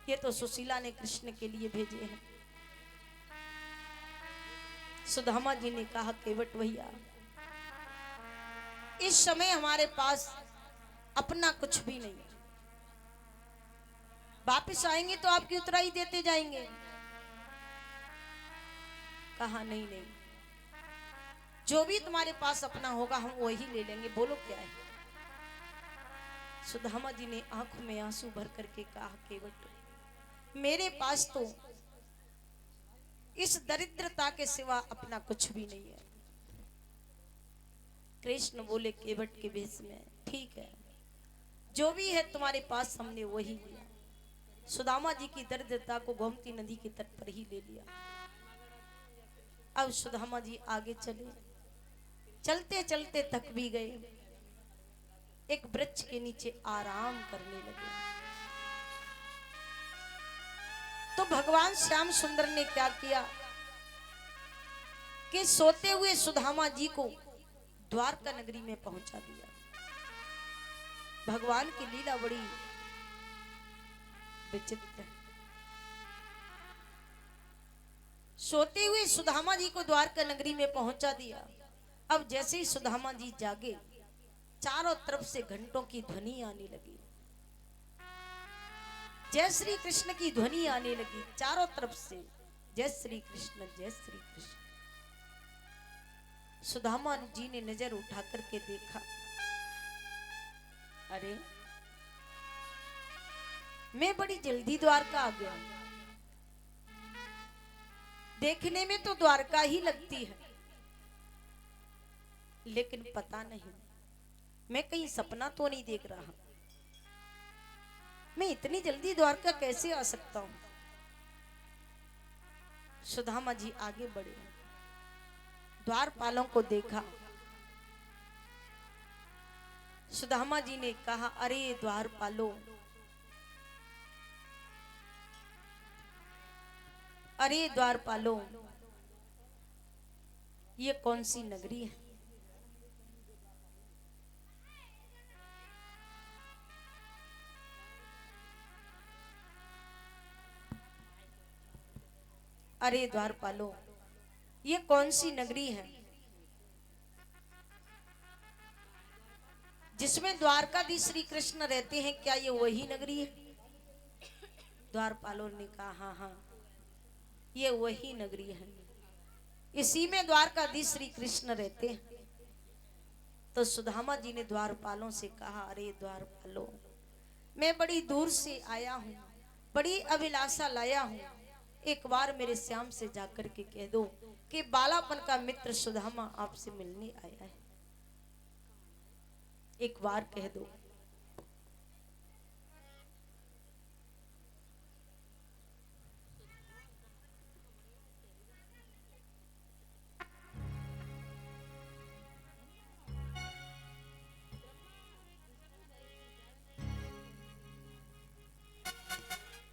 ये तो सुशीला ने कृष्ण के लिए भेजे हैं। सुदामा जी ने कहा केवट भैया, इस समय हमारे पास अपना कुछ भी नहीं, वापिस आएंगे तो आपकी उतराई देते जाएंगे। कहा नहीं नहीं, जो भी तुम्हारे पास अपना होगा हम वही ले लेंगे, बोलो क्या है। सुदामा जी ने आंखों में आंसू भर करके कहा केवट, मेरे पास तो इस दरिद्रता के सिवा अपना कुछ भी नहीं है। कृष्ण बोले केवट के भेष में, ठीक है, जो भी है तुम्हारे पास हमने वही लिया। सुदामा जी की दरिद्रता को गोमती नदी के तट पर ही ले लिया। अब सुदामा जी आगे चले, चलते चलते थक भी गए, एक वृक्ष के नीचे आराम करने लगे। तो भगवान श्याम सुंदर ने क्या किया कि सोते हुए सुदामा जी को द्वारका नगरी में पहुंचा दिया। भगवान की लीला बड़ी विचित्र है। सोते हुए सुदामा जी को द्वारका नगरी में पहुंचा दिया। अब जैसे ही सुदामा जी जागे, चारों तरफ से घंटों की ध्वनि आने लगी, जय श्री कृष्ण की ध्वनि आने लगी चारों तरफ से, जय श्री कृष्ण जय श्री कृष्ण। सुदामा जी ने नजर उठा करके देखा, अरे मैं बड़ी जल्दी द्वारका आ गया। देखने में तो द्वारका ही लगती है, लेकिन पता नहीं मैं कहीं सपना तो नहीं देख रहा। मैं इतनी जल्दी द्वारका कैसे आ सकता हूं। सुदामा जी आगे बढ़े, द्वारपालों को देखा। सुदामा जी ने कहा, अरे द्वारपालों, अरे द्वारपालों, ये कौन सी नगरी है। अरे द्वारपालों, ये कौन सी नगरी है जिसमें द्वारकाधीश श्री कृष्ण रहते हैं, क्या ये वही नगरी है। द्वारपालों ने कहा, हाँ हाँ ये वही नगरी है, इसी में द्वारकाधीश श्री कृष्ण रहते हैं। तो सुदामा जी ने द्वारपालों से कहा, अरे द्वारपालों, मैं बड़ी दूर से आया हूं, बड़ी अभिलाषा लाया हूं, एक बार मेरे श्याम से जाकर के कह दो कि बालापन का मित्र सुदामा आपसे मिलने आया है, एक बार कह दो।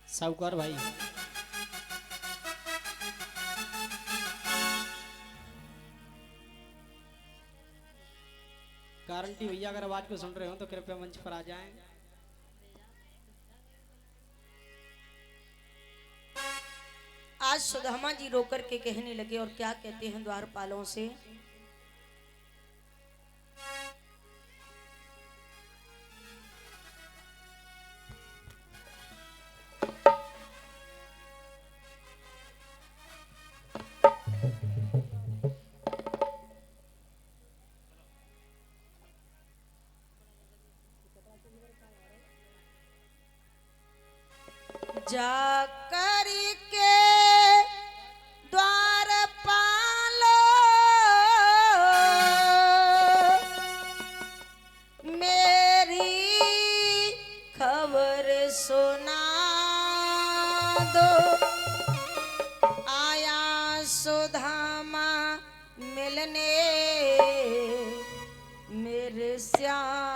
साहूकार भाई, गारंटी भैया अगर आवाज को सुन रहे हो तो कृपया मंच पर आ जाएं। आज सुदामा जी रोकर के कहने लगे, और क्या कहते हैं द्वारपालों से, जा करके द्वारपालो मेरी खबर सुना दो, आया सुदामा मिलने मेरे श्याम